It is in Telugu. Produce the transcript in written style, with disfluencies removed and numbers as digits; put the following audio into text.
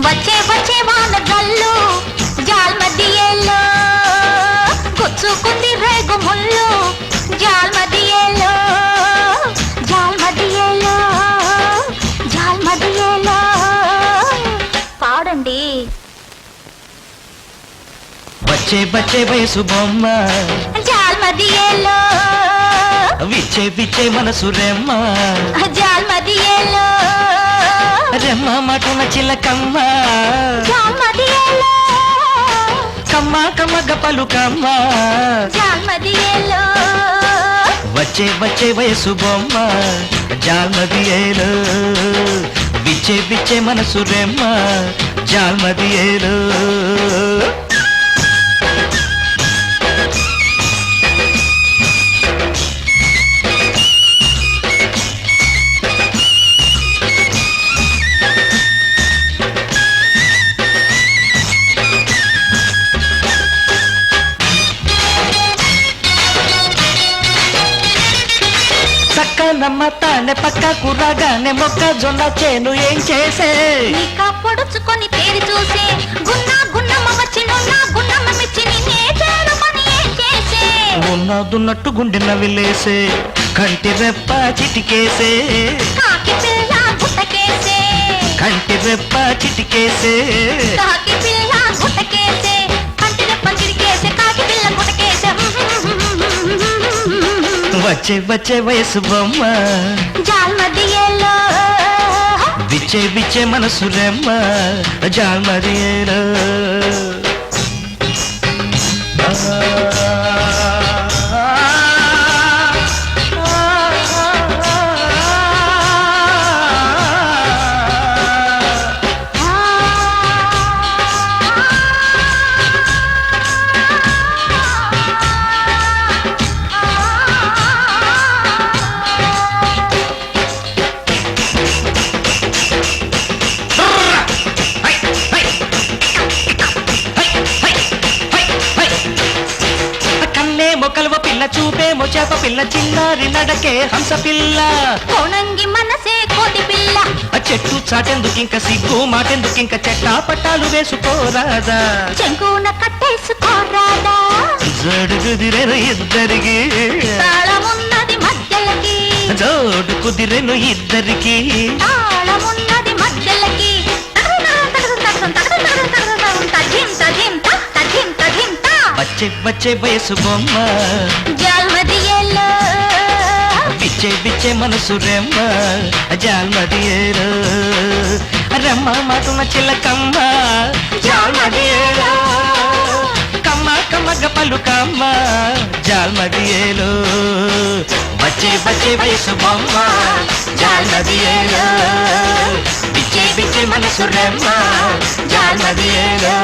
వచ్చే వచ్చే వాన జల్లు జాల్మదియేలో గుచ్చుకుంది రేగు ముళ్ళు జాల్మదియేలో జాల్మదియేలో జాల్మదియేలో పాడండి. వచ్చే వచ్చే వయసు బొమ్మ జాల్మదియేలో విచ్చే విచ్చే మనసు రెమ్మ జాల్మదియేలో రెమ్మ మాటున చిలకమ్మ జాల్మదియేలో కమ్మ కమ్మగ పలుకమ్మ జాల్మదియేలో వచ్చే వచ్చే వయసు బొమ్మ జాల్మదియేలో విచ్చే విచ్చే మనసు రెమ్మ జాల్మదియేలో నమ్మ తానే పక్కకు రాగానే మొక్కజొన్న చేను ఏం చేసే నీకా పొడుచుకొని తేరి చూసే గున్నా గున్నమ్మ వచ్చి నున్నా గున్నమ్మ మిచ్చి నిన్నే చేరుమని ఏం చేసే ఉన్నదున్నట్టు గుండె నవిలేసే కంటి రెప్ప చిటికేసే కాకి పిల్ల గుట్టకేసే కంటి రెప్ప చిటికేసే కాకి పిల్ల గుట్టకేసే కంటి రెప్ప చిటికేసే కాకి పిల్ల గుట్టకేసే వచ్చే వచ్చే వయసు బొమ్మ జాల్మదియేలో విచ్చే విచ్చే మనసు రెమ్మ జాల్మదియేలో కల్వ పిల్ల చూపేమో చేప పిల్ల చిన్నారి నడకే హంస పిల్ల కోనంగి మనసే కోతి పిల్ల చెట్టు చాటెందుకింక సిగ్గు మాటెందుకింక చెట్టా పట్టాలు వేసుకోరాదా చెంకున కట్టేసుకోరాదా జోడు కుదిరెను ఇద్దరికి తాళమున్నది మధ్యలకి జోడు కుదిరెను ఇద్దరికి తాళమున్నది మధ్యలకి వచ్చే వచ్చే వయసు బొమ్మ జాల్మదియేలో విచ్చే విచ్చే మనసు రెమ్మ జాల్మదియేలో రెమ్మ మాటున చిలకమ్మ జాల్మదియేలో కమ్మ కమ్మగ పలుకమ్మ జాల్మదియేలో వచ్చే వచ్చే వయసు బొమ్మ జాల్మదియేలో విచ్చే విచ్చే మనసు రెమ్మ జాల్మదియేలో